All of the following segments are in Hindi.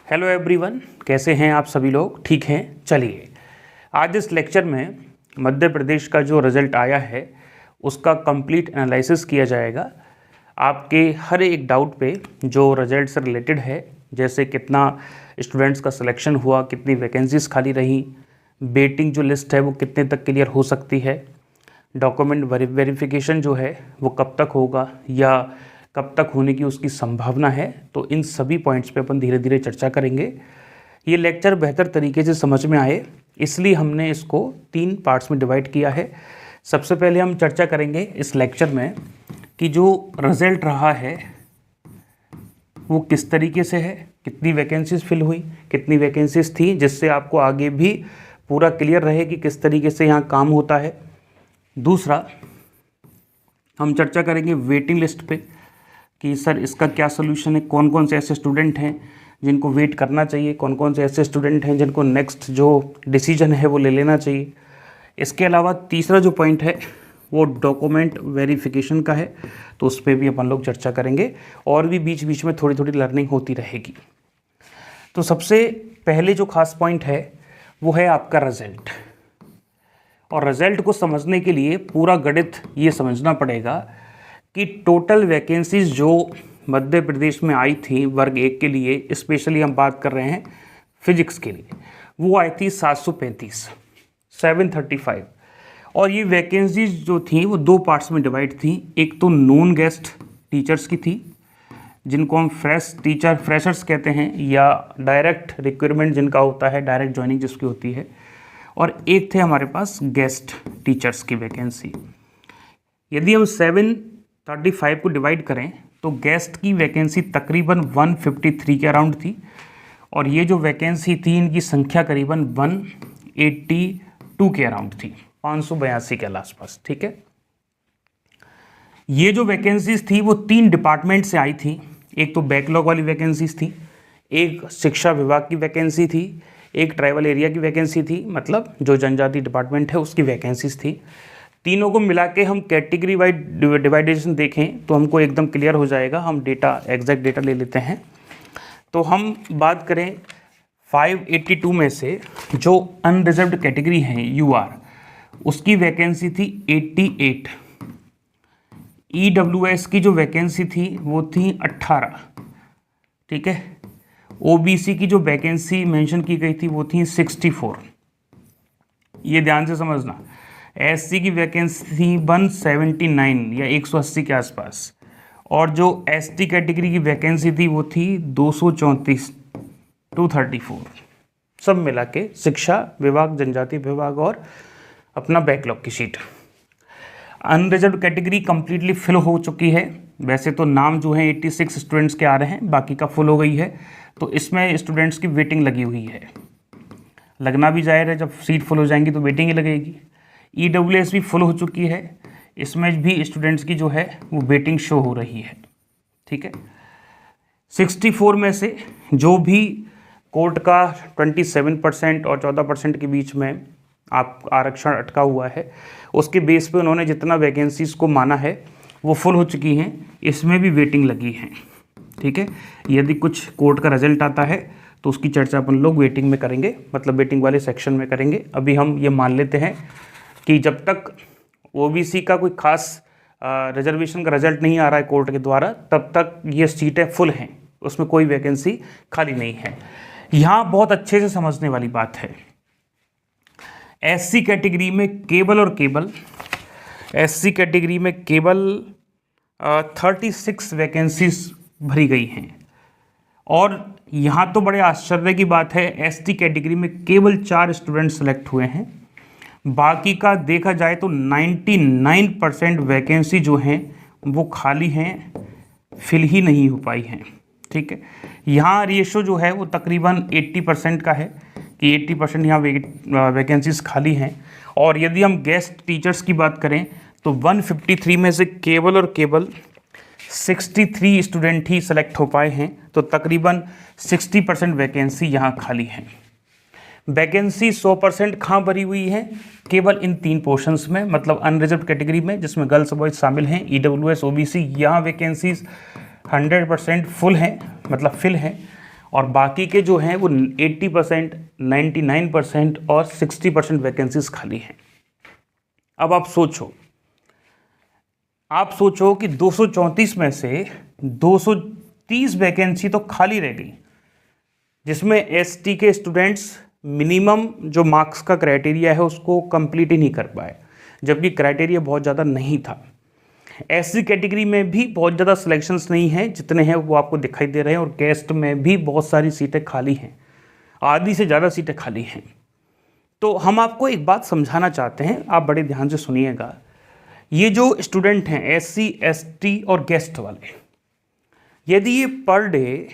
हेलो एवरीवन, कैसे हैं आप सभी लोग? ठीक हैं। चलिए आज इस लेक्चर में मध्य प्रदेश का जो रिज़ल्ट आया है उसका कंप्लीट एनालिसिस किया जाएगा। आपके हर एक डाउट पे जो रिज़ल्ट से रिलेटेड है, जैसे कितना स्टूडेंट्स का सिलेक्शन हुआ, कितनी वैकेंसीज़ खाली रही, वेटिंग जो लिस्ट है वो कितने तक क्लियर हो सकती है, डॉक्यूमेंट वेरिफिकेशन जो है वो कब तक होगा या कब तक होने की उसकी संभावना है। तो इन सभी पॉइंट्स पे अपन धीरे धीरे चर्चा करेंगे। ये लेक्चर बेहतर तरीके से समझ में आए इसलिए हमने इसको 3 पार्ट्स में डिवाइड किया है। सबसे पहले हम चर्चा करेंगे इस लेक्चर में कि जो रिज़ल्ट रहा है वो किस तरीके से है, कितनी वैकेंसीज फिल हुई, कितनी वैकेंसीज थी, जिससे आपको आगे भी पूरा क्लियर रहे कि किस तरीके से यहाँ काम होता है। दूसरा, हम चर्चा करेंगे वेटिंग लिस्ट पे कि सर इसका क्या सोल्यूशन है, कौन कौन से ऐसे स्टूडेंट हैं जिनको वेट करना चाहिए, कौन कौन से ऐसे स्टूडेंट हैं जिनको नेक्स्ट जो डिसीजन है वो ले लेना चाहिए। इसके अलावा तीसरा जो पॉइंट है वो डॉक्यूमेंट वेरिफिकेशन का है, तो उस पर भी अपन लोग चर्चा करेंगे और भी बीच बीच में थोड़ी थोड़ी लर्निंग होती रहेगी। तो सबसे पहले जो खास पॉइंट है वो है आपका रिज़ल्ट। और रिज़ल्ट को समझने के लिए पूरा गणित ये समझना पड़ेगा कि टोटल वैकेंसीज जो मध्य प्रदेश में आई थी वर्ग 1 के लिए, स्पेशली हम बात कर रहे हैं फिजिक्स के लिए, वो आई थी 735। और ये वैकेंसीज जो थी वो 2 पार्ट्स में डिवाइड थी। एक तो नॉन गेस्ट टीचर्स की थी जिनको हम फ्रेशर्स कहते हैं, या डायरेक्ट रिक्वायरमेंट जिनका होता है, डायरेक्ट ज्वाइनिंग जिसकी होती है, और एक थे हमारे पास गेस्ट टीचर्स की वैकेंसी। यदि हम 735 को डिवाइड करें तो गेस्ट की वैकेंसी तकरीबन 153 के अराउंड थी, और ये जो वैकेंसी थी इनकी संख्या करीबन 182 के अराउंड थी, 582 के आसपास। ठीक है, ये जो वैकेंसीज थी वो 3 डिपार्टमेंट से आई थी। एक तो बैकलॉग वाली वैकेंसीज थी, एक शिक्षा विभाग की वैकेंसी थी, एक ट्राइबल एरिया की वैकेंसी थी, मतलब जो जनजाति डिपार्टमेंट है उसकी वैकेंसीज थी। तीनों को मिला के हम कैटेगरी वाइज डिवाइडेशन देखें तो हमको एकदम क्लियर हो जाएगा। हम एग्जैक्ट डेटा ले लेते हैं। तो हम बात करें 582 में से जो अनरिजर्व्ड कैटेगरी है UR, उसकी वैकेंसी थी 88। EWS की जो वैकेंसी थी वो थी 18। ठीक है, OBC की जो वैकेंसी मेंशन की गई थी वो थी 64। ये ध्यान से समझना। SC की वैकेंसी थी 179 या 180 के आसपास, और जो ST कैटेगरी की वैकेंसी थी वो थी 234, 234। सब मिला के शिक्षा विभाग, जनजाति विभाग और अपना बैकलॉग की sheet. Unreserved category completely fill हो चुकी है। वैसे तो नाम जो है 86 स्टूडेंट्स के आ रहे हैं, बाकी का फुल हो गई है, तो इसमें स्टूडेंट्स की वेटिंग लगी हुई है। लगना भी जाहिर है, जब सीट फुल हो जाएंगी तो वेटिंग ही लगेगी। EWS भी फुल हो चुकी है, इसमें भी स्टूडेंट्स की जो है वो वेटिंग शो हो रही है। ठीक है, 64 में से जो भी कोर्ट का 27% और 14% के बीच में आप आरक्षण अटका हुआ है, उसके बेस पे उन्होंने जितना वैकेंसीज को माना है वो फुल हो चुकी हैं, इसमें भी वेटिंग लगी है। ठीक है, यदि कुछ कोर्ट का रिजल्ट आता है तो उसकी चर्चा अपन लोग वेटिंग में करेंगे, मतलब वेटिंग वाले सेक्शन में करेंगे। अभी हम ये मान लेते हैं कि जब तक OBC का कोई खास रिजर्वेशन का रिजल्ट नहीं आ रहा है कोर्ट के द्वारा, तब तक ये सीटें फुल हैं, उसमें कोई वैकेंसी खाली नहीं है। यहाँ बहुत अच्छे से समझने वाली बात है, SC कैटेगरी में केवल 36 वैकेंसीज भरी गई हैं। और यहाँ तो बड़े आश्चर्य की बात है, ST कैटेगरी में केवल 4 स्टूडेंट सेलेक्ट हुए हैं। बाकी का देखा जाए तो 99% वैकेंसी जो हैं वो खाली हैं, फिल ही नहीं हो पाई हैं। ठीक है, यहाँ रेशो जो है वो तकरीबन 80% का है कि 80% यहाँ वैकेंसीज खाली हैं। और यदि हम गेस्ट टीचर्स की बात करें तो 153 में से केवल और केवल 63 स्टूडेंट ही सेलेक्ट हो पाए हैं, तो तकरीबन 60% वैकेंसी यहाँ खाली हैं। वैकेंसी 100% कहाँ भरी हुई है? केवल इन 3 पोर्शंस में, मतलब अनरिजर्व्ड कैटेगरी में जिसमें गर्ल्स बॉयज शामिल हैं, EWS OBC, यहाँ वैकेंसीज 100% फुल हैं, मतलब फिल हैं। और बाकी के जो हैं वो 80%, 99% और 60% वैकेंसीज खाली हैं। अब आप सोचो कि 234 में से 230 वैकेंसी तो खाली रह गई, जिसमें एसटी के स्टूडेंट्स मिनिमम जो मार्क्स का क्राइटेरिया है उसको कंप्लीट ही नहीं कर पाए, जबकि क्राइटेरिया बहुत ज़्यादा नहीं था। एससी कैटेगरी में भी बहुत ज़्यादा सिलेक्शंस नहीं हैं, जितने हैं वो आपको दिखाई दे रहे हैं, और कैस्ट में भी बहुत सारी सीटें खाली हैं, आधी से ज़्यादा सीटें खाली हैं। तो हम आपको एक बात समझाना चाहते हैं, आप बड़े ध्यान से सुनिएगा। ये जो स्टूडेंट हैं एससी, एसटी और गेस्ट वाले, यदि ये पर डे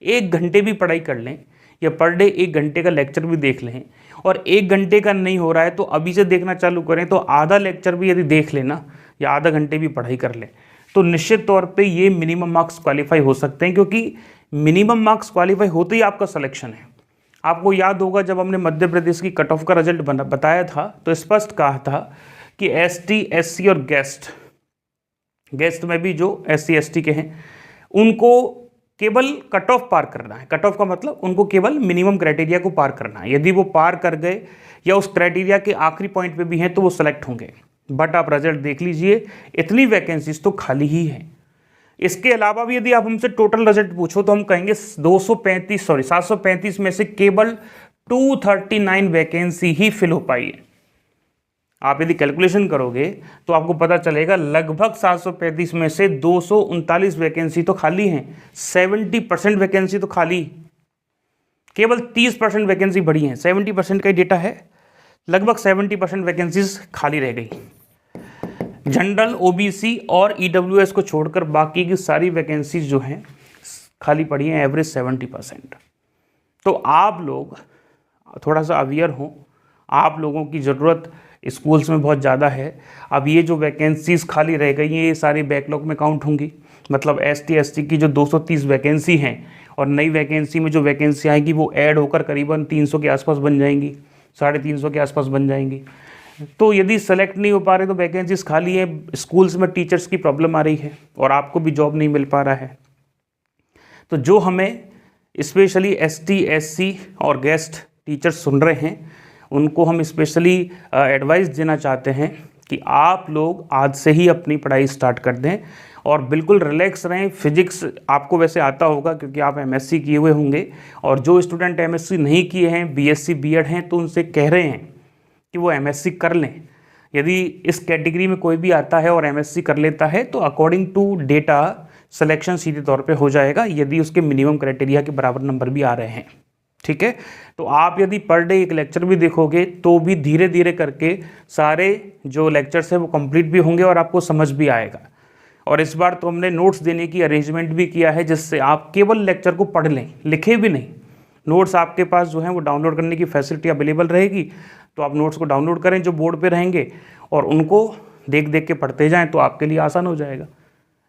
1 घंटे भी पढ़ाई कर लें या पर डे 1 घंटे का लेक्चर भी देख लें, और 1 घंटे का नहीं हो रहा है तो अभी से देखना चालू करें, तो आधा लेक्चर भी यदि देख लेना या आधा घंटे भी पढ़ाई कर लें, तो निश्चित तौर पे ये मिनिमम मार्क्स क्वालिफाई हो सकते हैं, क्योंकि मिनिमम मार्क्स क्वालिफाई होते ही आपका सिलेक्शन है। आपको याद होगा जब हमने मध्य प्रदेश की कट ऑफ का रिजल्ट बताया था तो स्पष्ट कहा था कि एसटी, एससी और गेस्ट में भी जो एससी एसटी के हैं उनको केवल कट ऑफ पार करना है। कट ऑफ का मतलब उनको केवल मिनिमम क्राइटेरिया को पार करना है। यदि वो पार कर गए या उस क्राइटेरिया के आखिरी पॉइंट पे भी हैं तो वो सेलेक्ट होंगे। बट आप रिजल्ट देख लीजिए, इतनी वैकेंसीज तो खाली ही हैं। इसके अलावा भी यदि आप हमसे टोटल रिजल्ट पूछो तो हम कहेंगे 735 में से केवल 239 वैकेंसी ही फिल हो पाई है। आप यदि कैलकुलेशन करोगे तो आपको पता चलेगा लगभग 735 में से 239 वैकेंसी तो खाली हैं। 70% वैकेंसी तो खाली, केवल 30% वैकेंसी बढ़ी हैं। 70% का ही डेटा है, लगभग 70% वैकेंसीज खाली रह गई। जनरल, ओबीसी और ईडब्ल्यूएस को छोड़कर बाकी की सारी वैकेंसीज जो हैं खाली पड़ी हैं, एवरेज 70%। तो आप लोग थोड़ा सा अवेयर हों, आप लोगों की ज़रूरत स्कूल्स में बहुत ज़्यादा है। अब ये जो वैकेंसीज़ खाली रह गई हैं ये सारी बैकलॉग में काउंट होंगी, मतलब एसटी, एसटी की जो 230 वैकेंसी हैं और नई वैकेंसी में जो वैकेंसी आएंगी वो ऐड होकर करीबन 300 के आसपास बन जाएंगी, 350 के आसपास बन जाएंगी। तो यदि सेलेक्ट नहीं हो पा रहे तो वैकेंसीज खाली है, स्कूल्स में टीचर्स की प्रॉब्लम आ रही है और आपको भी जॉब नहीं मिल पा रहा है। तो जो हमें स्पेशली एसटी, एससी और गेस्ट टीचर्स सुन रहे हैं उनको हम स्पेशली एडवाइस देना चाहते हैं कि आप लोग आज से ही अपनी पढ़ाई स्टार्ट कर दें और बिल्कुल रिलैक्स रहें। फिजिक्स आपको वैसे आता होगा क्योंकि आप एमएससी किए हुए होंगे, और जो स्टूडेंट एमएससी नहीं किए हैं, बीएससी, बीएड हैं, तो उनसे कह रहे हैं कि वो एमएससी कर लें। यदि इस कैटेगरी में कोई भी आता है और एमएससी कर लेता है तो अकॉर्डिंग टू डेटा सिलेक्शन सीधे तौर पे हो जाएगा, यदि उसके मिनिमम क्राइटेरिया के बराबर नंबर भी आ रहे हैं। ठीक है, तो आप यदि पर डे एक लेक्चर भी देखोगे तो भी धीरे धीरे करके सारे जो लेक्चर्स हैं वो कंप्लीट भी होंगे और आपको समझ भी आएगा। और इस बार तो हमने नोट्स देने की अरेंजमेंट भी किया है जिससे आप केवल लेक्चर को पढ़ लें, लिखे भी नहीं। नोट्स आपके पास जो है वो डाउनलोड करने की फैसिलिटी अवेलेबल रहेगी, तो आप नोट्स को डाउनलोड करें जो बोर्ड पे रहेंगे और उनको देख देख के पढ़ते जाएं तो आपके लिए आसान हो जाएगा।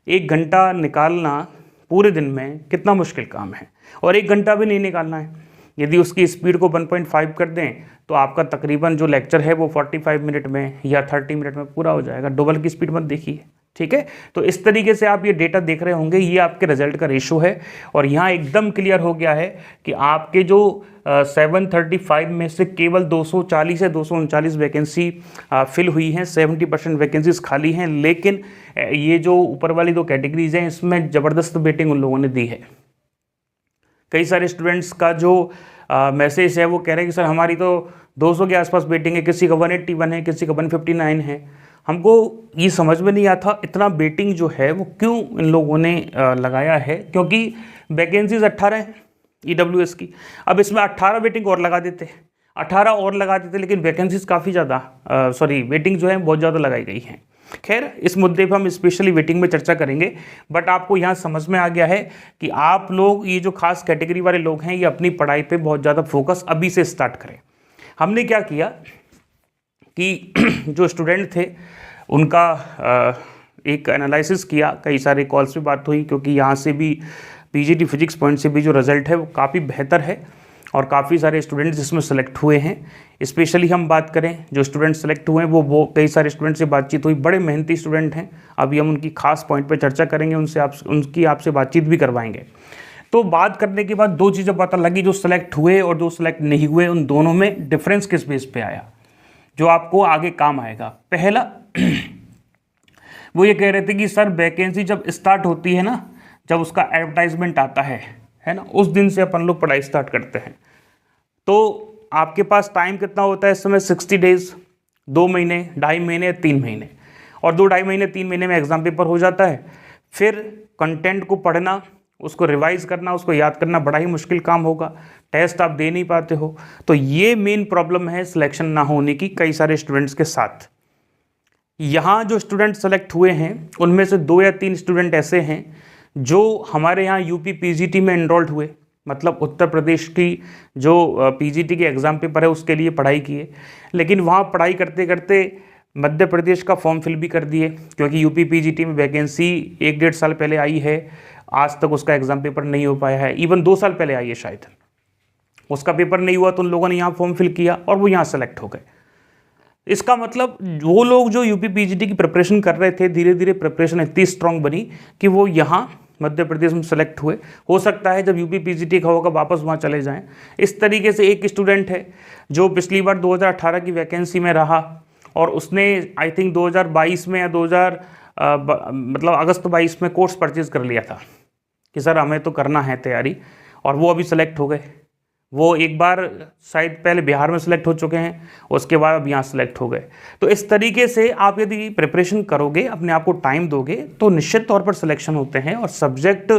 1 घंटा निकालना पूरे दिन में कितना मुश्किल काम है, और 1 घंटा भी नहीं निकालना है। यदि उसकी स्पीड को 1.5 कर दें तो आपका तकरीबन जो लेक्चर है वो 45 मिनट में या 30 मिनट में पूरा हो जाएगा। डबल की स्पीड मत देखिए, ठीक है। तो इस तरीके से आप ये डेटा देख रहे होंगे, ये आपके रिजल्ट का रेशो है। और यहाँ एकदम क्लियर हो गया है कि आपके जो 735 में से केवल 240 से 239 वैकेंसी फिल हुई हैं, 70% वैकेंसीज खाली हैं। लेकिन ये जो ऊपर वाली 2 कैटेगरीज हैं इसमें ज़बरदस्त वेटिंग उन लोगों ने दी है। कई सारे स्टूडेंट्स का जो मैसेज है वो कह रहे हैं कि सर हमारी तो 200 के आसपास वेटिंग है, किसी का 181 है, किसी का 159 है। हमको ये समझ में नहीं आता इतना वेटिंग जो है वो क्यों इन लोगों ने लगाया है, क्योंकि वैकेंसीज 18 हैं ईडब्ल्यूएस की। अब इसमें 18 वेटिंग और लगा देते, 18 और लगा देते, लेकिन वैकेंसीज काफ़ी ज़्यादा वेटिंग जो है बहुत ज़्यादा लगाई गई हैं। खैर, इस मुद्दे पर हम स्पेशली वेटिंग में चर्चा करेंगे, बट आपको यहाँ समझ में आ गया है कि आप लोग ये जो खास कैटेगरी वाले लोग हैं ये अपनी पढ़ाई पे बहुत ज़्यादा फोकस अभी से स्टार्ट करें। हमने क्या किया कि जो स्टूडेंट थे उनका एक एनालिसिस किया, कई सारे कॉल्स पे बात हुई, क्योंकि यहाँ से भी पीजीटी फिजिक्स पॉइंट से भी जो रिज़ल्ट है वो काफ़ी बेहतर है और काफ़ी सारे स्टूडेंट्स जिसमें सेलेक्ट हुए हैं। स्पेशली हम बात करें जो स्टूडेंट सेलेक्ट हुए हैं वो कई सारे स्टूडेंट से बातचीत हुई, बड़े मेहनती स्टूडेंट हैं। अभी हम उनकी खास पॉइंट पे चर्चा करेंगे, उनकी आपसे बातचीत भी करवाएंगे। तो बात करने के बाद दो चीज़ें पता लगी, जो सेलेक्ट हुए और जो सेलेक्ट नहीं हुए उन दोनों में डिफरेंस किस बेस पे आया जो आपको आगे काम आएगा। पहला वो ये कह रहे थे कि सर वैकेंसी जब स्टार्ट होती है ना, जब उसका एडवर्टाइजमेंट आता है ना, उस दिन से अपन लोग पढ़ाई स्टार्ट करते हैं। तो आपके पास टाइम कितना होता है इस समय? 60 डेज, 2 महीने, 2.5 महीने, 3 महीने, और 2-2.5 महीने 3 महीने में एग्जाम पेपर हो जाता है। फिर कंटेंट को पढ़ना, उसको रिवाइज करना, उसको याद करना बड़ा ही मुश्किल काम होगा, टेस्ट आप दे नहीं पाते हो। तो ये मेन प्रॉब्लम है सिलेक्शन ना होने की कई सारे स्टूडेंट्स के साथ। यहाँ जो स्टूडेंट सेलेक्ट हुए हैं उनमें से 2 या 3 स्टूडेंट ऐसे हैं जो हमारे यहाँ यूपी पीजीटी में एनरोल्ड हुए, मतलब उत्तर प्रदेश की जो पीजीटी के एग्ज़ाम पेपर है उसके लिए पढ़ाई किए, लेकिन वहाँ पढ़ाई करते करते मध्य प्रदेश का फॉर्म फिल भी कर दिए, क्योंकि यूपी पीजीटी में वैकेंसी 1-1.5 साल पहले आई है, आज तक उसका एग्ज़ाम पेपर नहीं हो पाया है। इवन 2 साल पहले आई है शायद, उसका पेपर नहीं हुआ तो उन लोगों ने यहाँ फॉर्म फिल किया और वो यहाँ सेलेक्ट हो गए। इसका मतलब वो लोग जो यूपी पीजीटी की प्रिपरेशन कर रहे थे, धीरे धीरे प्रिपरेशन इतनी स्ट्रांग बनी कि वो यहाँ मध्य प्रदेश में सेलेक्ट हुए। हो सकता है जब यूपी पीजीटी का होगा वापस वहाँ चले जाएं। इस तरीके से एक स्टूडेंट है जो पिछली बार 2018 की वैकेंसी में रहा और उसने आई थिंक 2022 में या मतलब अगस्त 22 में कोर्स परचेज कर लिया था कि सर हमें तो करना है तैयारी, और वो अभी सेलेक्ट हो गए। वो एक बार शायद पहले बिहार में सेलेक्ट हो चुके हैं, उसके बाद अब यहाँ सेलेक्ट हो गए। तो इस तरीके से आप यदि प्रिपरेशन करोगे, अपने आप को टाइम दोगे, तो निश्चित तौर पर सिलेक्शन होते हैं। और सब्जेक्ट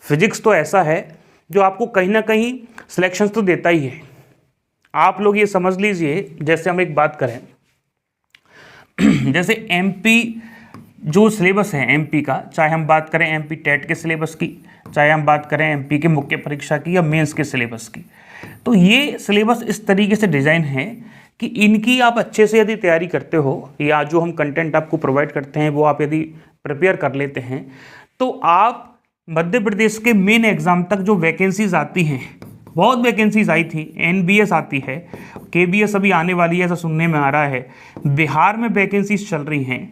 फिजिक्स तो ऐसा है जो आपको कहीं ना कहीं सिलेक्शन तो देता ही है। आप लोग ये समझ लीजिए, जैसे हम एक बात करें, जैसे एमपी जो सिलेबस है एमपी का, चाहे हम बात करें एमपी टेट के सिलेबस की, चाहे हम बात करें एमपी के मुख्य परीक्षा की या मेंस के सिलेबस की, तो ये सिलेबस इस तरीके से डिज़ाइन है कि इनकी आप अच्छे से यदि तैयारी करते हो, या जो हम कंटेंट आपको प्रोवाइड करते हैं वो आप यदि प्रिपेयर कर लेते हैं, तो आप मध्य प्रदेश के मेन एग्ज़ाम तक जो वैकेंसीज आती हैं, बहुत वैकेंसीज आई थी, एनबीएस आती है, केबीएस अभी आने वाली है ऐसा सुनने में आ रहा है, बिहार में वैकेंसीज चल रही हैं,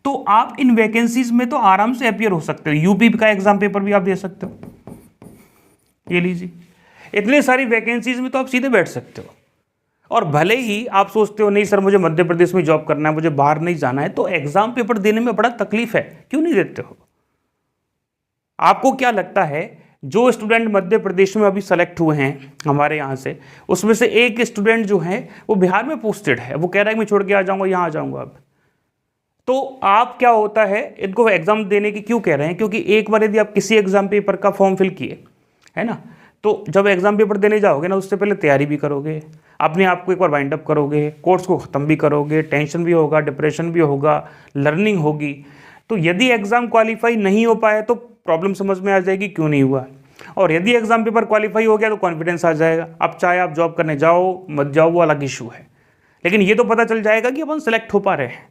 तो आप इन वैकेंसीज में तो आराम से अपीयर हो सकते हो। यूपी का एग्जाम पेपर भी आप दे सकते हो, ये लीजिए, इतनी सारी वैकेंसीज में तो आप सीधे बैठ सकते हो। और भले ही आप सोचते हो नहीं सर मुझे मध्य प्रदेश में जॉब करना है, मुझे बाहर नहीं जाना है, तो एग्जाम पेपर देने में बड़ा तकलीफ है, क्यों नहीं देते हो? आपको क्या लगता है जो स्टूडेंट मध्य प्रदेश में अभी सेलेक्ट हुए हैं हमारे यहाँ से, उसमें से एक स्टूडेंट जो है वो बिहार में पोस्टेड है, वो कह रहा है मैं छोड़ के आ जाऊंगा, यहाँ आ जाऊंगा अब। तो आप क्या होता है, इनको एग्जाम देने की क्यों कह रहे हैं? क्योंकि एक बार यदि आप किसी एग्जाम पेपर का फॉर्म फिल किए है ना, तो जब एग्जाम पेपर देने जाओगे ना, उससे पहले तैयारी भी करोगे, अपने आप को एक बार वाइंड अप करोगे, कोर्स को ख़त्म भी करोगे, टेंशन भी होगा, डिप्रेशन भी होगा, लर्निंग होगी। तो यदि एग्ज़ाम क्वालिफाई नहीं हो पाए तो प्रॉब्लम समझ में आ जाएगी क्यों नहीं हुआ, और यदि एग्जाम पेपर क्वालिफाई हो गया तो कॉन्फिडेंस आ जाएगा। अब चाहे आप जॉब करने जाओ मत जाओ वो अलग इशू है, लेकिन ये तो पता चल जाएगा कि अपन सेलेक्ट हो पा रहे हैं।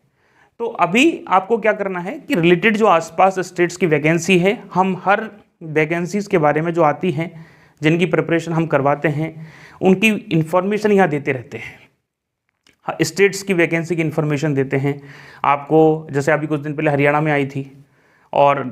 तो अभी आपको क्या करना है कि रिलेटेड जो आसपास स्टेट्स की वैकेंसी है, हम हर वैकेंसीज़ के बारे में जो आती हैं, जिनकी प्रिपरेशन हम करवाते हैं, उनकी इन्फॉर्मेशन यहाँ देते रहते हैं। स्टेट्स की वैकेंसी की इन्फॉर्मेशन देते हैं आपको, जैसे अभी कुछ दिन पहले हरियाणा में आई थी, और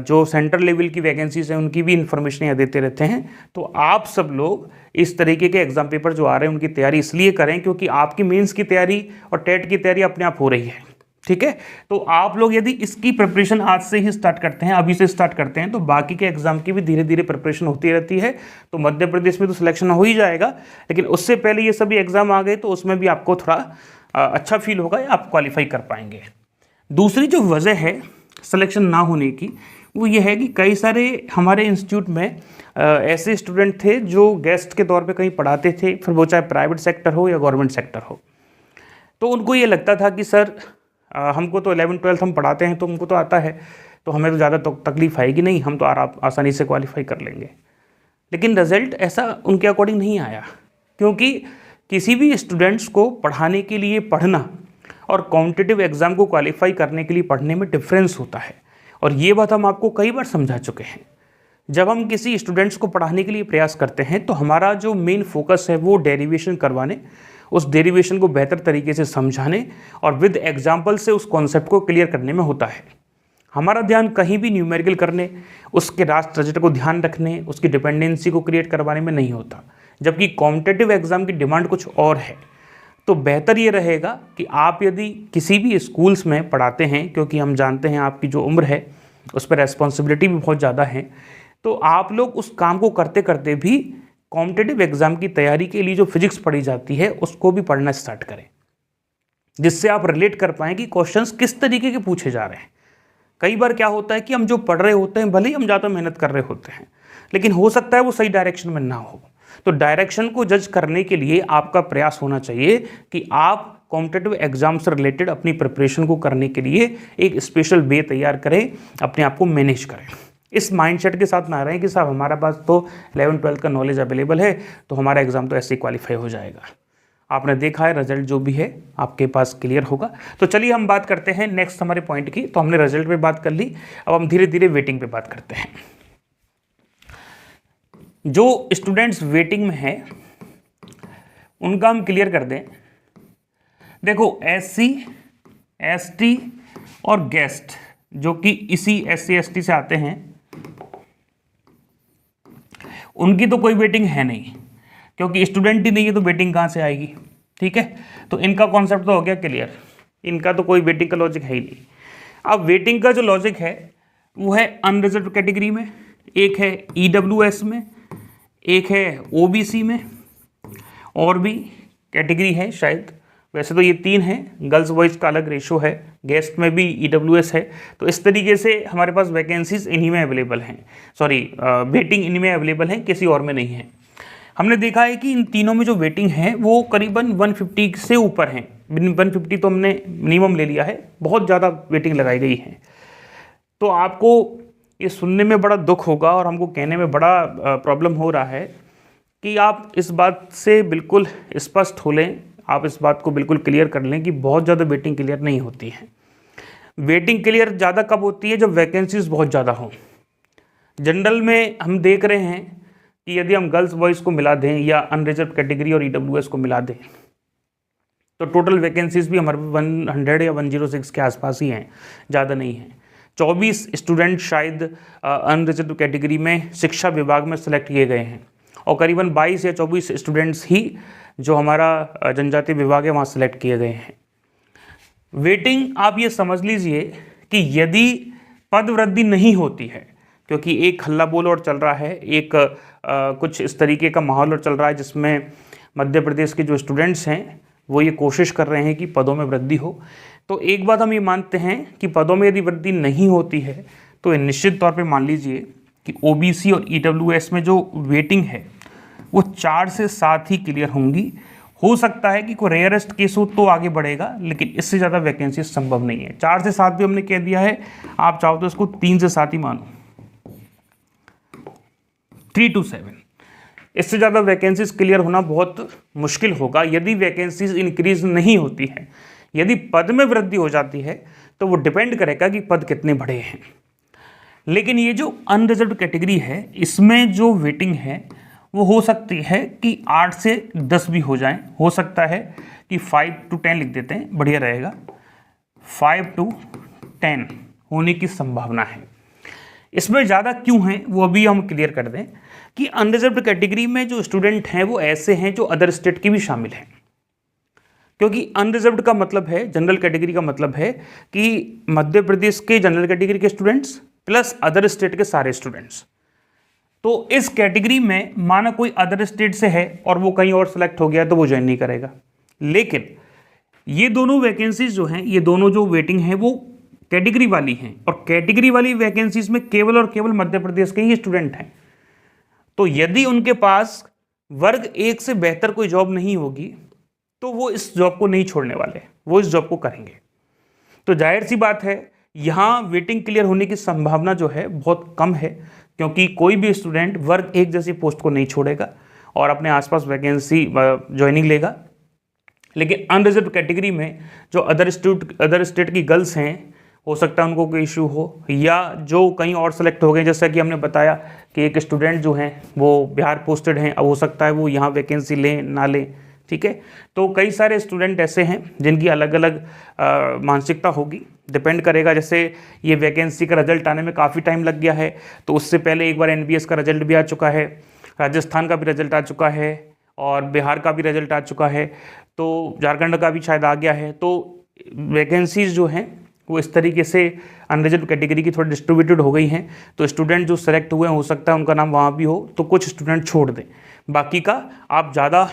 जो सेंट्रल लेवल की वैकेंसीज हैं उनकी भी इन्फॉर्मेशन यहाँ देते रहते हैं। तो आप सब लोग इस तरीके के एग्जाम पेपर जो आ रहे हैं उनकी तैयारी इसलिए करें क्योंकि आपकी मेंस की तैयारी और टेट की तैयारी अपने आप हो रही है, ठीक है। तो आप लोग यदि इसकी प्रिपरेशन आज से ही स्टार्ट करते हैं, अभी से स्टार्ट करते हैं, तो बाकी के एग्जाम की भी धीरे धीरे प्रिपरेशन होती रहती है। तो मध्य प्रदेश में तो सिलेक्शन हो ही जाएगा, लेकिन उससे पहले ये सभी एग्जाम आ गए तो उसमें भी आपको थोड़ा अच्छा फील होगा या आप क्वालिफाई कर पाएंगे। दूसरी जो वजह है सिलेक्शन ना होने की, वो ये है कि कई सारे हमारे इंस्टीट्यूट में ऐसे स्टूडेंट थे जो गेस्ट के तौर पे कहीं पढ़ाते थे, फिर वो चाहे प्राइवेट सेक्टर हो या गवर्नमेंट सेक्टर हो। तो उनको ये लगता था कि सर हमको तो 11th-12th हम पढ़ाते हैं तो हमको तो आता है, तो हमें तो ज़्यादा तकलीफ आएगी नहीं, हम तो आसानी से क्वालिफाई कर लेंगे। लेकिन रिज़ल्ट ऐसा उनके अकॉर्डिंग नहीं आया, क्योंकि किसी भी स्टूडेंट्स को पढ़ाने के लिए पढ़ना और कॉम्पिटिटिव एग्ज़ाम को क्वालिफाई करने के लिए पढ़ने में डिफरेंस होता है। और ये बात हम आपको कई बार समझा चुके हैं। जब हम किसी स्टूडेंट्स को पढ़ाने के लिए प्रयास करते हैं तो हमारा जो मेन फोकस है वो डेरिवेशन करवाने, उस डेरिवेशन को बेहतर तरीके से समझाने और विद एग्जाम्पल से उस कॉन्सेप्ट को क्लियर करने में होता है। हमारा ध्यान कहीं भी न्यूमेरिकल करने, उसके राष्ट्र बजट को ध्यान रखने, उसकी डिपेंडेंसी को क्रिएट करवाने में नहीं होता, जबकि कॉम्पिटिटिव एग्जाम की डिमांड कुछ और है। तो बेहतर ये रहेगा कि आप यदि किसी भी स्कूल्स में पढ़ाते हैं, क्योंकि हम जानते हैं आपकी जो उम्र है उस पर रेस्पॉन्सिबिलिटी भी बहुत ज़्यादा है, तो आप लोग उस काम को करते करते भी कॉम्पिटिटिव एग्जाम की तैयारी के लिए जो फिजिक्स पढ़ी जाती है उसको भी पढ़ना स्टार्ट करें, जिससे आप रिलेट कर पाएँ कि क्वेश्चंस किस तरीके के पूछे जा रहे हैं। कई बार क्या होता है कि हम जो पढ़ रहे होते हैं, भले ही हम ज़्यादा मेहनत कर रहे होते हैं, लेकिन हो सकता है वो सही डायरेक्शन में ना हो। तो डायरेक्शन को जज करने के लिए आपका प्रयास होना चाहिए कि आप कॉम्पिटिटिव एग्जाम से रिलेटेड अपनी प्रिपरेशन को करने के लिए एक स्पेशल वे तैयार करें, अपने आप को मैनेज करें। इस माइंडसेट के साथ ना रहें कि साहब हमारा पास तो 11-12 का नॉलेज अवेलेबल है तो हमारा एग्जाम तो ऐसे ही क्वालिफाई हो जाएगा। आपने देखा है रिजल्ट जो भी है आपके पास क्लियर होगा। तो चलिए हम बात करते हैं नेक्स्ट हमारे पॉइंट की। तो हमने रिजल्ट पे बात कर ली, अब हम धीरे धीरे वेटिंग पे बात करते हैं। जो स्टूडेंट्स वेटिंग में हैं उनका हम क्लियर कर दें। देखो SC, ST और गेस्ट जो कि इसी SC ST से आते हैं, उनकी तो कोई वेटिंग है नहीं, क्योंकि स्टूडेंट ही नहीं है तो वेटिंग कहाँ से आएगी। ठीक है, तो इनका कॉन्सेप्ट तो हो गया क्लियर, इनका तो कोई वेटिंग का लॉजिक है ही नहीं। अब वेटिंग का जो लॉजिक है वो है अनरिजर्व कैटेगरी में, एक है EWS में, एक है OBC में, और भी कैटेगरी है शायद। वैसे तो ये 3 हैं, गर्ल्स बॉयज़ का अलग रेशो है, गेस्ट में भी EWS है। तो इस तरीके से हमारे पास वैकेंसीज इन्हीं में अवेलेबल हैं, वेटिंग इन्हीं में अवेलेबल हैं, किसी और में नहीं है। हमने देखा है कि इन तीनों में जो वेटिंग है वो करीबन 150 से ऊपर हैं। 150 तो हमने मिनिमम ले लिया है, बहुत ज़्यादा वेटिंग लगाई गई है। तो आपको ये सुनने में बड़ा दुख होगा और हमको कहने में बड़ा प्रॉब्लम हो रहा है कि आप इस बात से बिल्कुल स्पष्ट हो लें, आप इस बात को बिल्कुल क्लियर कर लें कि बहुत ज़्यादा वेटिंग क्लियर नहीं होती है। वेटिंग क्लियर ज़्यादा कब होती है? जब वैकेंसीज बहुत ज़्यादा हों। जनरल में हम देख रहे हैं कि यदि हम गर्ल्स बॉयज़ को मिला दें या अनरिजर्व कैटेगरी और EWS को मिला दें तो टोटल वैकेंसीज भी हमारे 100 या 106 के आसपास ही हैं, ज़्यादा नहीं है। 24 स्टूडेंट शायद अनरिजर्व कैटेगरी में शिक्षा विभाग में सेलेक्ट किए गए हैं, और करीबन 22 या 24 स्टूडेंट्स ही जो हमारा जनजातीय विभाग है वहाँ सेलेक्ट किए गए हैं। वेटिंग आप ये समझ लीजिए कि यदि पद वृद्धि नहीं होती है, क्योंकि एक हल्ला बोल और चल रहा है, एक कुछ इस तरीके का माहौल और चल रहा है जिसमें मध्य प्रदेश के जो स्टूडेंट्स हैं वो ये कोशिश कर रहे हैं कि पदों में वृद्धि हो। तो एक बात हम ये मानते हैं कि पदों में यदि वृद्धि नहीं होती है तो निश्चित तौर पे मान लीजिए कि OBC और EWS में जो वेटिंग है वो 4 से 7 ही क्लियर होंगी। हो सकता है कि कोई रेयरेस्ट केस हो तो आगे बढ़ेगा, लेकिन इससे ज़्यादा वैकेंसी संभव नहीं है। 4 से 7 भी हमने कह दिया है, आप चाहो तो इसको 3 से 7 ही मानो, 3 to 7। इससे ज़्यादा वैकेंसीज क्लियर होना बहुत मुश्किल होगा यदि वैकेंसीज इंक्रीज नहीं होती है। यदि पद में वृद्धि हो जाती है तो वो डिपेंड करेगा कि पद कितने बढ़े हैं। लेकिन ये जो अनरिजर्व्ड कैटेगरी है इसमें जो वेटिंग है वो हो सकती है कि 8 से 10 भी हो जाएं, हो सकता है कि 5 to 10 लिख देते हैं, बढ़िया रहेगा। 5 to 10 होने की संभावना है। इसमें ज़्यादा क्यों है वो अभी हम क्लियर कर दें कि अनरिजर्व्ड कैटेगरी में जो स्टूडेंट हैं वो ऐसे हैं जो अदर स्टेट के भी शामिल हैं, क्योंकि अनरिजर्व्ड का मतलब है, जनरल कैटेगरी का मतलब है कि मध्य प्रदेश के जनरल कैटेगरी के स्टूडेंट्स प्लस अदर स्टेट के सारे स्टूडेंट्स। तो इस कैटेगरी में माना कोई अदर स्टेट से है और वो कहीं और सेलेक्ट हो गया तो वो ज्वाइन नहीं करेगा। लेकिन ये दोनों वैकेंसीज जो हैं, ये दोनों जो वेटिंग है वो कैटेगरी वाली हैं, और कैटेगरी वाली वैकेंसीज में केवल और केवल मध्य प्रदेश के ही स्टूडेंट हैं। तो यदि उनके पास वर्ग 1 से बेहतर कोई जॉब नहीं होगी तो वो इस जॉब को नहीं छोड़ने वाले, वो इस जॉब को करेंगे। तो जाहिर सी बात है यहाँ वेटिंग क्लियर होने की संभावना जो है बहुत कम है, क्योंकि कोई भी स्टूडेंट वर्ग 1 जैसी पोस्ट को नहीं छोड़ेगा और अपने आसपास वैकेंसी ज्वाइनिंग लेगा। लेकिन अनरिजर्व कैटेगरी में जो अदर स्टेट की गर्ल्स हैं, हो सकता है उनको कोई इशू हो, या जो कहीं और सेलेक्ट हो गए, जैसा कि हमने बताया कि एक स्टूडेंट जो हैं वो बिहार पोस्टेड हैं, अब हो सकता है वो यहाँ वैकेंसी लें ना लें। ठीक है। तो कई सारे स्टूडेंट ऐसे हैं जिनकी अलग अलग मानसिकता होगी, डिपेंड करेगा। जैसे ये वैकेंसी का रिजल्ट आने में काफ़ी टाइम लग गया है, तो उससे पहले एक बार एनबीएस का रिजल्ट भी आ चुका है, राजस्थान का भी रिजल्ट आ चुका है और बिहार का भी रिजल्ट आ चुका है, तो झारखंड का भी शायद आ गया है। तो वैकेंसीज जो हैं वो इस तरीके से अनरिजर्व कैटेगरी की थोड़ी डिस्ट्रीब्यूटेड हो गई हैं। तो स्टूडेंट जो सेलेक्ट हुए हो सकता है उनका नाम वहाँ भी हो, तो कुछ स्टूडेंट छोड़ दें। बाकी का आप ज़्यादा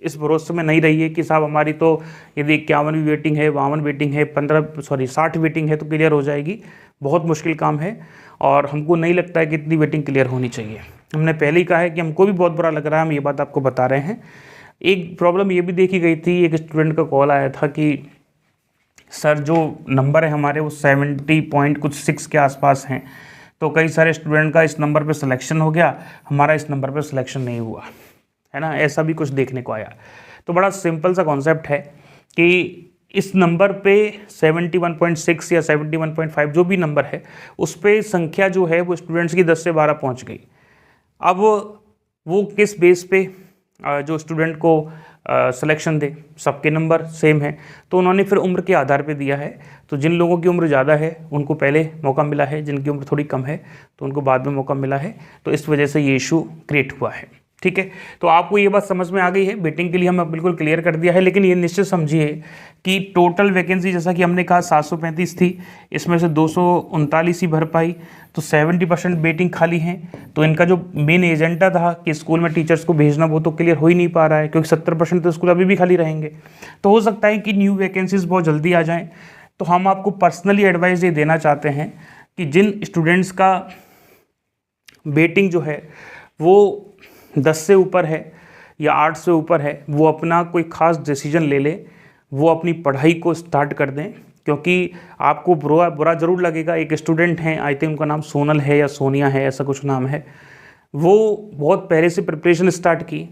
इस भरोसे में नहीं रहिए कि साहब हमारी तो यदि 51 वेटिंग है, 52 वेटिंग है, 60 वेटिंग है तो क्लियर हो जाएगी। बहुत मुश्किल काम है और हमको नहीं लगता है कि इतनी वेटिंग क्लियर होनी चाहिए। हमने पहले ही कहा है कि हमको भी बहुत बुरा लग रहा है, हम ये बात आपको बता रहे हैं। एक प्रॉब्लम ये भी देखी गई थी, एक स्टूडेंट का कॉल आया था कि सर जो नंबर है हमारे वो 70.6 के आसपास हैं, तो कई सारे स्टूडेंट का इस नंबर पे सिलेक्शन हो गया, हमारा इस नंबर पे सिलेक्शन नहीं हुआ है ना, ऐसा भी कुछ देखने को आया। तो बड़ा सिंपल सा कॉन्सेप्ट है कि इस नंबर पे 71.6 या 71.5 जो भी नंबर है उस पर संख्या जो है वो स्टूडेंट्स की 10 से 12 पहुंच गई। अब वो किस बेस पे जो स्टूडेंट को सिलेक्शन दे, सबके नंबर सेम है, तो उन्होंने फिर उम्र के आधार पे दिया है। तो जिन लोगों की उम्र ज़्यादा है उनको पहले मौका मिला है, जिनकी उम्र थोड़ी कम है तो उनको बाद में मौका मिला है। तो इस वजह से ये इशू क्रिएट हुआ है, ठीक है। तो आपको ये बात समझ में आ गई है, वेटिंग के लिए हम बिल्कुल क्लियर कर दिया है। लेकिन ये निश्चित समझिए कि टोटल वैकेंसी जैसा कि हमने कहा 735 थी, इसमें से 239 ही भर पाई, तो 70% वेटिंग खाली हैं। तो इनका जो मेन एजेंडा था कि स्कूल में टीचर्स को भेजना, वो तो क्लियर हो ही नहीं पा रहा है, क्योंकि 70% तो स्कूल अभी भी खाली रहेंगे। तो हो सकता है कि न्यू वैकेंसीज बहुत जल्दी आ जाएँ। तो हम आपको पर्सनली एडवाइस ये देना चाहते हैं कि जिन स्टूडेंट्स का वेटिंग जो है वो 10 से ऊपर है या 8 से ऊपर है, वो अपना कोई ख़ास डिसीजन ले ले, वो अपनी पढ़ाई को स्टार्ट कर दें। क्योंकि आपको बुरा ज़रूर लगेगा। एक स्टूडेंट हैं, आई थिंक उनका नाम सोनल है या सोनिया है, ऐसा कुछ नाम है, वो बहुत पहले से प्रिपरेशन स्टार्ट की,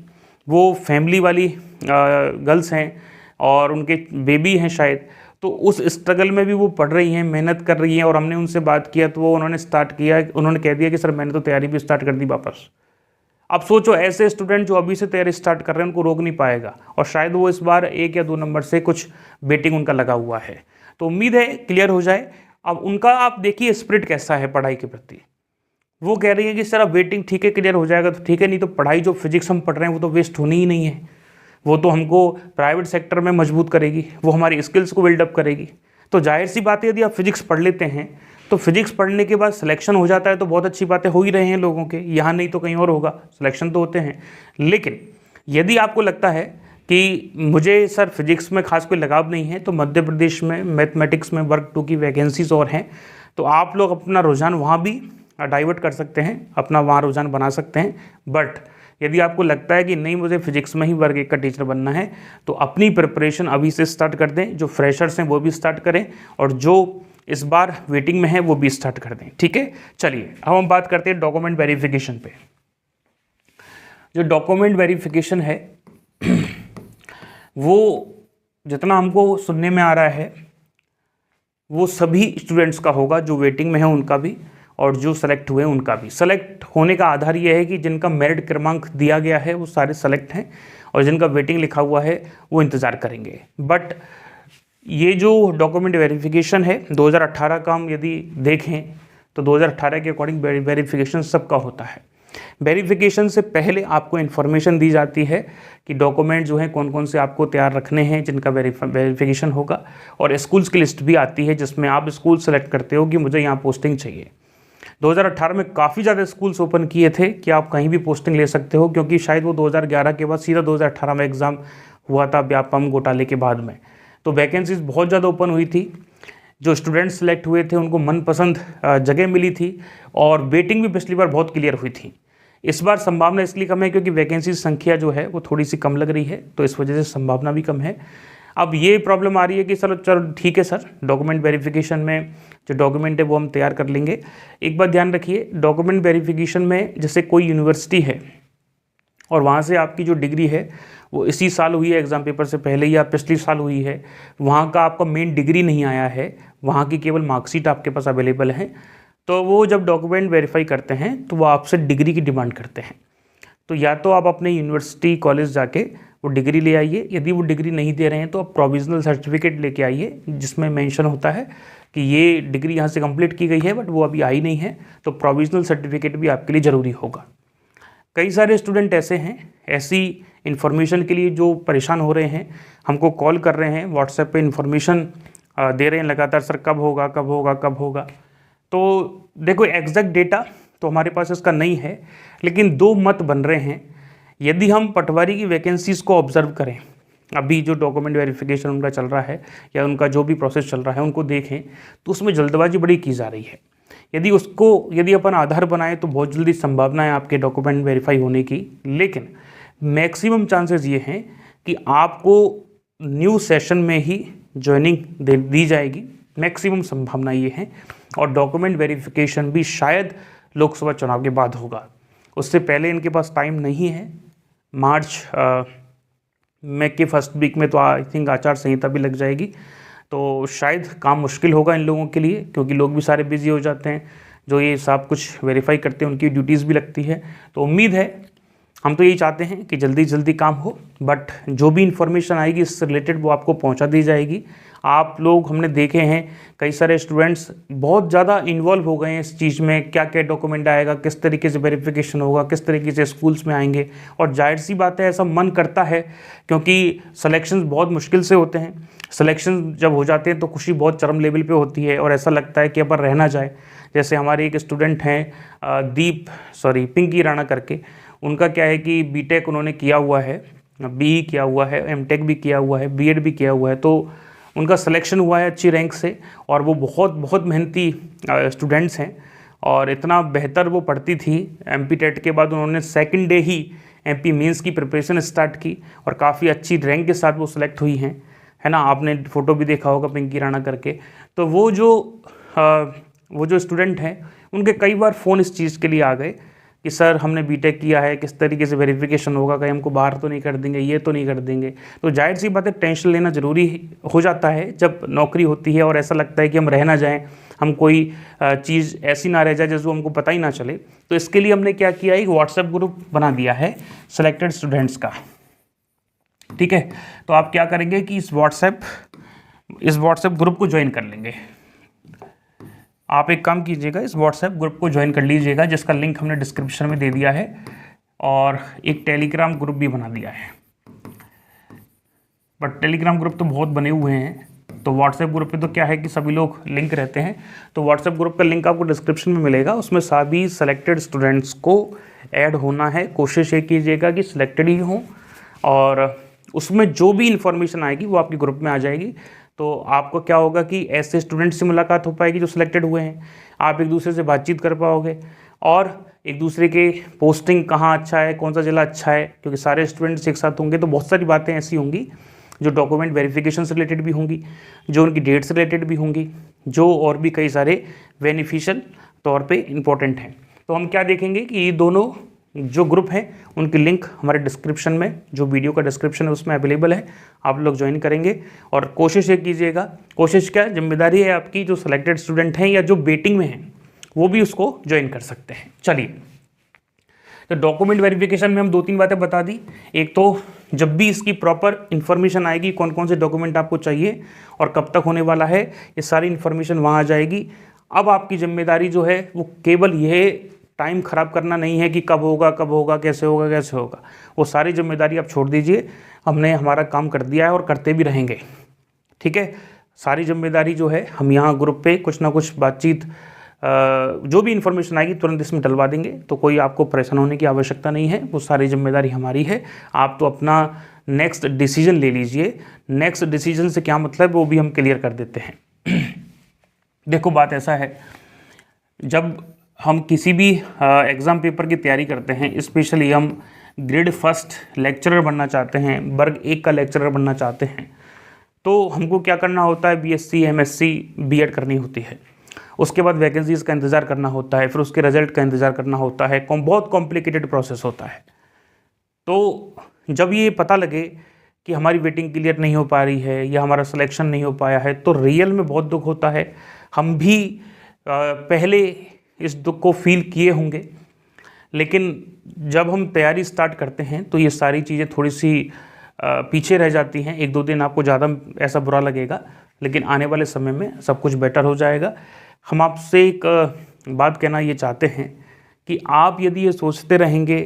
वो फैमिली वाली गर्ल्स हैं और उनके बेबी हैं शायद, तो उस स्ट्रगल में भी वो पढ़ रही हैं, मेहनत कर रही हैं। और हमने उनसे बात किया तो वो उन्होंने स्टार्ट किया, उन्होंने कह दिया कि सर मैंने तो तैयारी भी स्टार्ट कर दी वापस। अब सोचो ऐसे स्टूडेंट जो अभी से तैयारी स्टार्ट कर रहे हैं उनको रोक नहीं पाएगा, और शायद वो इस बार 1 या 2 नंबर से कुछ वेटिंग उनका लगा हुआ है। तो उम्मीद है क्लियर हो जाए। अब उनका आप देखिए स्पिरिट कैसा है पढ़ाई के प्रति। वो कह रही है कि सर अब वेटिंग ठीक है, क्लियर हो जाएगा तो ठीक है, नहीं तो पढ़ाई जो फिजिक्स हम पढ़ रहे हैं वो तो वेस्ट होनी ही नहीं है, वो तो हमको प्राइवेट सेक्टर में मजबूत करेगी, वो हमारी स्किल्स को बिल्डअप करेगी। तो जाहिर सी बात है यदि आप फिजिक्स पढ़ लेते हैं तो फिजिक्स पढ़ने के बाद सिलेक्शन हो जाता है तो बहुत अच्छी बातें हो ही रहे हैं लोगों के, यहाँ नहीं तो कहीं और होगा, सिलेक्शन तो होते हैं। लेकिन यदि आपको लगता है कि मुझे सर फिजिक्स में खास कोई लगाव नहीं है, तो मध्य प्रदेश में मैथमेटिक्स में वर्ग 2 की वैकेंसीज और हैं, तो आप लोग अपना रुझान वहाँ भी डाइवर्ट कर सकते हैं, अपना वहाँ रुझान बना सकते हैं। बट यदि आपको लगता है कि नहीं मुझे फिजिक्स में ही वर्ग 1 का टीचर बनना है, तो अपनी प्रिपरेशन अभी से स्टार्ट कर दें। जो फ्रेशर्स हैं वो भी स्टार्ट करें, और जो इस बार वेटिंग में है वो भी स्टार्ट कर दें, ठीक है। चलिए अब हम बात करते हैं डॉक्यूमेंट वेरिफिकेशन पे। जो डॉक्यूमेंट वेरिफिकेशन है वो जितना हमको सुनने में आ रहा है वो सभी स्टूडेंट्स का होगा, जो वेटिंग में है उनका भी और जो सेलेक्ट हुए उनका भी। सेलेक्ट होने का आधार ये है कि जिनका मेरिट क्रमांक दिया गया है वो सारे सेलेक्ट हैं, और जिनका वेटिंग लिखा हुआ है वो इंतज़ार करेंगे। बट ये जो डॉक्यूमेंट वेरिफिकेशन है 2018 का हम यदि देखें तो 2018 के अकॉर्डिंग वेरिफिकेशन सबका होता है। वेरिफिकेशन से पहले आपको इन्फॉर्मेशन दी जाती है कि डॉक्यूमेंट जो हैं कौन कौन से आपको तैयार रखने हैं जिनका वेरिफिकेशन होगा, और स्कूल्स की लिस्ट भी आती है जिसमें आप स्कूल सेलेक्ट करते हो कि मुझे यहाँ पोस्टिंग चाहिए। 2018 में काफ़ी ज़्यादा स्कूल्स ओपन किए थे कि आप कहीं भी पोस्टिंग ले सकते हो, क्योंकि शायद वो 2011 के बाद सीधा 2018 में एग्ज़ाम हुआ था व्यापम घोटाले के बाद में। तो वैकेंसीज बहुत ज़्यादा ओपन हुई थी, जो स्टूडेंट सेलेक्ट हुए थे उनको मनपसंद जगह मिली थी, और वेटिंग भी पिछली बार बहुत क्लियर हुई थी। इस बार संभावना इसलिए कम है क्योंकि वैकेंसी संख्या जो है वो थोड़ी सी कम लग रही है, तो इस वजह से संभावना भी कम है। अब ये प्रॉब्लम आ रही है कि चलो ठीक है सर, डॉक्यूमेंट वेरिफिकेशन में जो डॉक्यूमेंट है वो हम तैयार कर लेंगे। एक बात ध्यान रखिए, डॉक्यूमेंट वेरिफिकेशन में जैसे कोई यूनिवर्सिटी है और वहाँ से आपकी जो डिग्री है वो इसी साल हुई है, एग्ज़ाम पेपर से पहले या पिछली साल हुई है, वहाँ का आपका मेन डिग्री नहीं आया है, वहाँ की केवल मार्कशीट आपके पास अवेलेबल है, तो वो जब डॉक्यूमेंट वेरीफाई करते हैं तो वो आपसे डिग्री की डिमांड करते हैं। तो या तो आप अपने यूनिवर्सिटी कॉलेज जाके वो वो डिग्री ले आइए। यदि वो डिग्री नहीं दे रहे हैं तो आप प्रोविजनल सर्टिफिकेट लेके आइए जिसमें मेंशन होता है कि ये डिग्री यहाँ से कंप्लीट की गई है बट वो अभी आई नहीं है, तो प्रोविजनल सर्टिफिकेट भी आपके लिए ज़रूरी होगा। कई सारे स्टूडेंट ऐसे हैं, ऐसी इन्फॉर्मेशन के लिए जो परेशान हो रहे हैं, हमको कॉल कर रहे हैं, व्हाट्सएप पे इन्फॉर्मेशन दे रहे हैं लगातार, सर कब होगा कब होगा कब होगा। तो देखो एग्जैक्ट डेटा तो हमारे पास इसका नहीं है, लेकिन दो मत बन रहे हैं। यदि हम पटवारी की वैकेंसीज़ को ऑब्जर्व करें, अभी जो डॉक्यूमेंट वेरिफिकेशन उनका चल रहा है या उनका जो भी प्रोसेस चल रहा है उनको देखें तो उसमें जल्दबाजी बड़ी की जा रही है। यदि अपन आधार बनाएं तो बहुत जल्दी संभावना है आपके डॉक्यूमेंट वेरीफाई होने की, लेकिन मैक्सिमम चांसेस ये हैं कि आपको न्यू सेशन में ही ज्वाइनिंग दी जाएगी, मैक्सिमम संभावना ये है। और डॉक्यूमेंट वेरिफिकेशन भी शायद लोकसभा चुनाव के बाद होगा, उससे पहले इनके पास टाइम नहीं है। मार्च में के फर्स्ट वीक में तो आई थिंक आचार संहिता भी लग जाएगी, तो शायद काम मुश्किल होगा इन लोगों के लिए, क्योंकि लोग भी सारे बिजी हो जाते हैं, जो ये सब कुछ वेरीफाई करते हैं उनकी ड्यूटीज़ भी लगती है। तो उम्मीद है, हम तो यही चाहते हैं कि जल्दी जल्दी काम हो, बट जो भी इन्फॉर्मेशन आएगी इससे रिलेटेड वो आपको पहुंचा दी जाएगी। आप लोग हमने देखे हैं कई सारे स्टूडेंट्स बहुत ज़्यादा इन्वॉल्व हो गए हैं इस चीज़ में, क्या क्या डॉक्यूमेंट आएगा, किस तरीके से वेरिफिकेशन होगा, किस तरीके से स्कूल्स में आएंगे। और जाहिर सी बात है ऐसा मन करता है, क्योंकि सिलेक्शंस बहुत मुश्किल से होते हैं। सिलेक्शन जब हो जाते हैं तो खुशी बहुत चरम लेवल पे होती है और ऐसा लगता है कि अपन रह ना जाए। जैसे हमारे एक स्टूडेंट हैं पिंकी राणा करके, उनका क्या है कि बीटेक उन्होंने किया हुआ है, बीई किया हुआ है, एमटेक भी किया हुआ है, बीएड भी किया हुआ है, तो उनका सिलेक्शन हुआ है अच्छी रैंक से। और वो बहुत बहुत मेहनती स्टूडेंट्स हैं और इतना बेहतर वो पढ़ती थी। एमपी टेट के बाद उन्होंने सेकंड डे ही एमपी मेंस की प्रिपरेशन स्टार्ट की और काफ़ी अच्छी रैंक के साथ वो सिलेक्ट हुई हैं, है ना। आपने फ़ोटो भी देखा होगा पिंकी राणा करके। तो वो जो स्टूडेंट हैं उनके कई बार फ़ोन इस चीज़ के लिए आ गए कि सर हमने बीटेक किया है, किस तरीके से वेरिफिकेशन होगा, कहीं हमको बाहर तो नहीं कर देंगे, ये तो नहीं कर देंगे। तो जाहिर सी बात है टेंशन लेना ज़रूरी हो जाता है जब नौकरी होती है और ऐसा लगता है कि हम रह ना जाएं, हम कोई चीज़ ऐसी ना रह जाए जिसको हमको पता ही ना चले। तो इसके लिए हमने क्या किया, एक व्हाट्सएप ग्रुप बना दिया है सिलेक्टेड स्टूडेंट्स का, ठीक है। तो आप क्या करेंगे कि इस व्हाट्सएप ग्रुप को ज्वाइन कर लेंगे। आप एक काम कीजिएगा, इस व्हाट्सएप ग्रुप को ज्वाइन कर लीजिएगा जिसका लिंक हमने डिस्क्रिप्शन में दे दिया है, और एक टेलीग्राम ग्रुप भी बना दिया है। बट टेलीग्राम ग्रुप तो बहुत बने हुए हैं, तो व्हाट्सएप ग्रुप पे तो क्या है कि सभी लोग लिंक रहते हैं। तो व्हाट्सएप ग्रुप का लिंक आपको डिस्क्रिप्शन में मिलेगा, उसमें सभी सेलेक्टेड स्टूडेंट्स को ऐड होना है। कोशिश ये कीजिएगा कि सिलेक्टेड ही हों, और उसमें जो भी इन्फॉर्मेशन आएगी वो आपके ग्रुप में आ जाएगी। तो आपको क्या होगा कि ऐसे स्टूडेंट से मुलाकात हो पाएगी जो सिलेक्टेड हुए हैं, आप एक दूसरे से बातचीत कर पाओगे और एक दूसरे के पोस्टिंग कहाँ अच्छा है, कौन सा जिला अच्छा है, क्योंकि सारे स्टूडेंट्स एक साथ होंगे तो बहुत सारी बातें ऐसी होंगी जो डॉक्यूमेंट वेरिफिकेशन से रिलेटेड भी होंगी, जो उनकी डेट से रिलेटेड भी होंगी, जो और भी कई सारे बेनिफिशियल तौर पे इम्पोर्टेंट हैं। तो हम क्या देखेंगे कि ये दोनों जो ग्रुप हैं उनकी लिंक हमारे डिस्क्रिप्शन में, जो वीडियो का डिस्क्रिप्शन है उसमें अवेलेबल है, आप लोग ज्वाइन करेंगे। और कोशिश ये कीजिएगा, कोशिश क्या, जिम्मेदारी है आपकी, जो सिलेक्टेड स्टूडेंट हैं या जो वेटिंग में हैं वो भी उसको ज्वाइन कर सकते हैं। चलिए, तो डॉक्यूमेंट वेरिफिकेशन में हम 2-3 बातें बता दी। एक तो जब भी इसकी प्रॉपर इन्फॉर्मेशन आएगी, कौन कौन से डॉक्यूमेंट आपको चाहिए और कब तक होने वाला है, ये सारी इन्फॉर्मेशन वहाँ आ जाएगी। अब आपकी जिम्मेदारी जो है वो केवल यह टाइम ख़राब करना नहीं है कि कब होगा कैसे होगा, वो सारी जिम्मेदारी आप छोड़ दीजिए। हमने हमारा काम कर दिया है और करते भी रहेंगे, ठीक है। सारी जिम्मेदारी जो है हम यहाँ ग्रुप पे कुछ ना कुछ बातचीत, जो भी इन्फॉर्मेशन आएगी तुरंत इसमें डलवा देंगे, तो कोई आपको परेशान होने की आवश्यकता नहीं है, वो सारी जिम्मेदारी हमारी है। आप तो अपना नेक्स्ट डिसीजन ले लीजिए। नेक्स्ट डिसीजन से क्या मतलब वो भी हम क्लियर कर देते हैं। देखो, बात ऐसा है, जब हम किसी भी एग्ज़ाम पेपर की तैयारी करते हैं, स्पेशली हम ग्रेड फर्स्ट लेक्चरर बनना चाहते हैं, वर्ग 1 का लेक्चरर बनना चाहते हैं, तो हमको क्या करना होता है, बीएससी, एमएससी, बीएड करनी होती है। उसके बाद वैकेंसीज़ का इंतज़ार करना होता है, फिर उसके रिजल्ट का इंतज़ार करना होता है, बहुत कॉम्प्लिकेटेड प्रोसेस होता है। तो जब ये पता लगे कि हमारी वेटिंग क्लियर नहीं हो पा रही है या हमारा सिलेक्शन नहीं हो पाया है, तो रियल में बहुत दुख होता है। हम भी पहले इस दुख को फील किए होंगे, लेकिन जब हम तैयारी स्टार्ट करते हैं तो ये सारी चीज़ें थोड़ी सी पीछे रह जाती हैं। 1-2 दिन आपको ज़्यादा ऐसा बुरा लगेगा, लेकिन आने वाले समय में सब कुछ बेटर हो जाएगा। हम आपसे एक बात कहना ये चाहते हैं कि आप यदि ये सोचते रहेंगे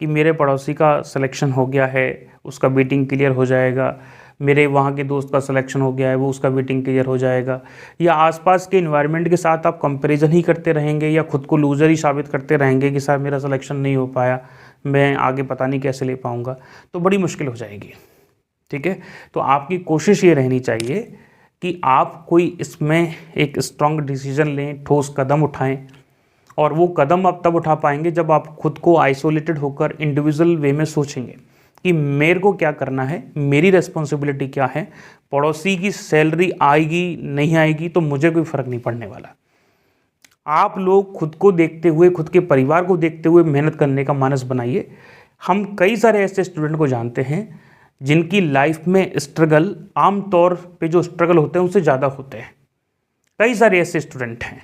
कि मेरे पड़ोसी का सिलेक्शन हो गया है, उसका वेटिंग क्लियर हो जाएगा, मेरे वहाँ के दोस्त का सिलेक्शन हो गया है, वो उसका वेटिंग क्लियर हो जाएगा, या आसपास के इन्वायरमेंट के साथ आप कंपैरिजन ही करते रहेंगे या खुद को लूज़र ही साबित करते रहेंगे कि सर मेरा सिलेक्शन नहीं हो पाया, मैं आगे पता नहीं कैसे ले पाऊँगा, तो बड़ी मुश्किल हो जाएगी। ठीक है, तो आपकी कोशिश ये रहनी चाहिए कि आप कोई इसमें एक स्ट्रॉन्ग डिसीजन लें, ठोस कदम उठाएं, और वो कदम आप तब उठा पाएंगे जब आप खुद को आइसोलेटेड होकर इंडिविजुअल वे में सोचेंगे कि मेरे को क्या करना है, मेरी रिस्पॉन्सिबिलिटी क्या है, पड़ोसी की सैलरी आएगी नहीं आएगी तो मुझे कोई फ़र्क नहीं पड़ने वाला। आप लोग खुद को देखते हुए, खुद के परिवार को देखते हुए मेहनत करने का मानस बनाइए। हम कई सारे ऐसे स्टूडेंट को जानते हैं जिनकी लाइफ में स्ट्रगल आमतौर पे जो स्ट्रगल होते हैं उससे ज़्यादा होते हैं। कई सारे ऐसे स्टूडेंट हैं,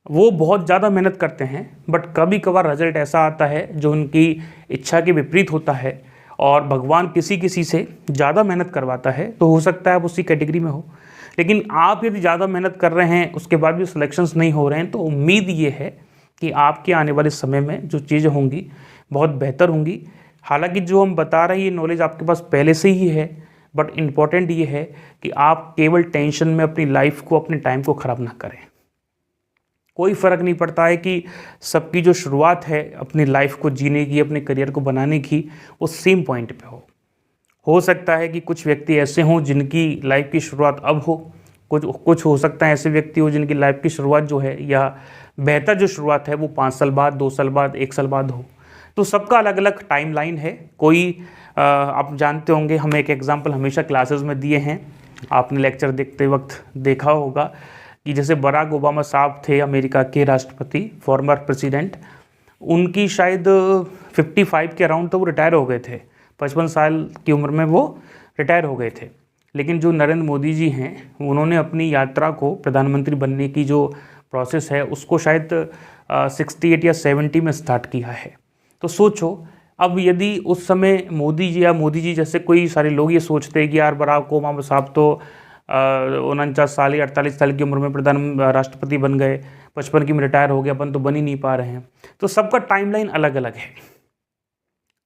वो बहुत ज़्यादा मेहनत करते हैं, बट कभी कभार रिजल्ट ऐसा आता है जो उनकी इच्छा के विपरीत होता है और भगवान किसी किसी से ज़्यादा मेहनत करवाता है, तो हो सकता है आप उसी कैटेगरी में हो। लेकिन आप यदि ज़्यादा मेहनत कर रहे हैं, उसके बाद भी सिलेक्शंस नहीं हो रहे हैं, तो उम्मीद ये है कि आपके आने वाले समय में जो चीज़ें होंगी बहुत बेहतर होंगी। हालांकि जो हम बता रहे हैं ये नॉलेज आपके पास पहले से ही है, बट इम्पॉर्टेंट ये है कि आप केवल टेंशन में अपनी लाइफ को, अपने टाइम को ख़राब ना करें। कोई फ़र्क नहीं पड़ता है कि सबकी जो शुरुआत है अपनी लाइफ को जीने की, अपने करियर को बनाने की, वो सेम पॉइंट पे हो सकता है कि कुछ व्यक्ति ऐसे हों जिनकी लाइफ की शुरुआत अब हो, कुछ हो सकता है ऐसे व्यक्ति हो जिनकी लाइफ की शुरुआत जो है या बेहतर जो शुरुआत है वो 5 साल बाद, 2 साल बाद, 1 साल बाद हो। तो सबका अलग अलग टाइमलाइन है। कोई आप जानते होंगे, हम एक एग्जांपल हमेशा क्लासेस में दिए हैं, आपने लेक्चर देखते वक्त देखा होगा कि जैसे बराक ओबामा साहब थे अमेरिका के राष्ट्रपति, फॉर्मर प्रेसिडेंट, उनकी शायद 55 के अराउंड तो वो रिटायर हो गए थे, 55 साल की उम्र में वो रिटायर हो गए थे। लेकिन जो नरेंद्र मोदी जी हैं, उन्होंने अपनी यात्रा को, प्रधानमंत्री बनने की जो प्रोसेस है उसको शायद 68 या 70 में स्टार्ट किया है। तो सोचो, अब यदि उस समय मोदी जी या मोदी जी जैसे कोई सारे लोग ये सोचते हैं कि यार बराक ओबामा साहब तो 49 साल या 48 साल की उम्र में राष्ट्रपति बन गए, 55 की में रिटायर हो गए, अपन तो बन ही नहीं पा रहे हैं। तो सबका टाइमलाइन अलग अलग है।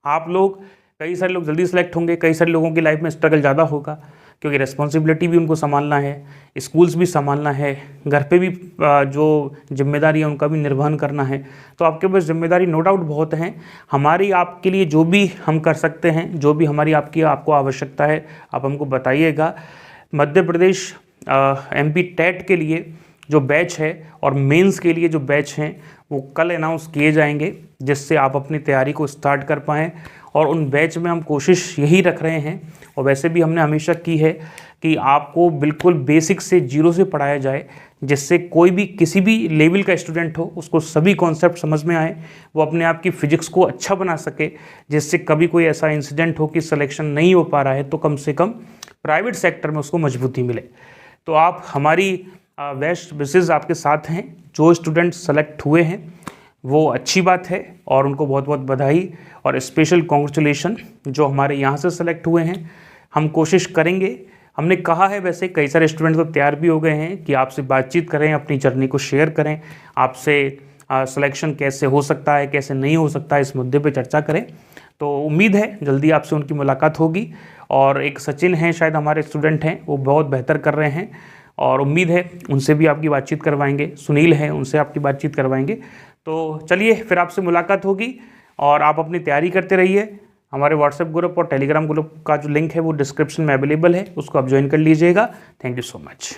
आप लोग, कई सारे लोग जल्दी सेलेक्ट होंगे, कई सारे लोगों की लाइफ में स्ट्रगल ज़्यादा होगा क्योंकि रिस्पॉन्सिबिलिटी भी उनको संभालना है, स्कूल्स भी संभालना है, घर पे भी जो जिम्मेदारी है उनका भी निर्वहन करना है। तो आपके पास जिम्मेदारी नो डाउट बहुत हैं। हमारी आपके लिए जो भी हम कर सकते हैं, जो भी हमारी आपको आवश्यकता है, आप हमको बताइएगा। मध्य प्रदेश MP टेट के लिए जो बैच है और मेंस के लिए जो बैच हैं वो कल अनाउंस किए जाएंगे, जिससे आप अपनी तैयारी को स्टार्ट कर पाएँ। और उन बैच में हम कोशिश यही रख रहे हैं, और वैसे भी हमने हमेशा की है, कि आपको बिल्कुल बेसिक से, जीरो से पढ़ाया जाए, जिससे कोई भी किसी भी लेवल का स्टूडेंट हो उसको सभी कॉन्सेप्ट समझ में आए, वो अपने आप की फिजिक्स को अच्छा बना सके, जिससे कभी कोई ऐसा इंसिडेंट हो कि सिलेक्शन नहीं हो पा रहा है तो कम से कम प्राइवेट सेक्टर में उसको मजबूती मिले। तो आप हमारी बेस्ट विशेज़ आपके साथ हैं। जो स्टूडेंट सेलेक्ट हुए हैं वो अच्छी बात है और उनको बहुत बहुत बधाई और स्पेशल कॉन्ग्रेचुलेशन जो हमारे यहाँ से सेलेक्ट हुए हैं। हम कोशिश करेंगे, हमने कहा है, वैसे कई सारे स्टूडेंट तो तैयार भी हो गए हैं कि आपसे बातचीत करें, अपनी जर्नी को शेयर करें, आपसे सिलेक्शन कैसे हो सकता है, कैसे नहीं हो सकता है, इस मुद्दे पे चर्चा करें। तो उम्मीद है जल्दी आपसे उनकी मुलाकात होगी। और एक सचिन हैं, शायद हमारे स्टूडेंट हैं, वो बहुत बेहतर कर रहे हैं और उम्मीद है उनसे भी आपकी बातचीत करवाएंगे। सुनील हैं, उनसे आपकी बातचीत करवाएंगे। तो चलिए फिर आपसे मुलाकात होगी और आप अपनी तैयारी करते रहिए। हमारे व्हाट्सएप ग्रुप और टेलीग्राम ग्रुप का जो लिंक है वो डिस्क्रिप्शन में अवेलेबल है, उसको आप ज्वाइन कर लीजिएगा। Thank you so much.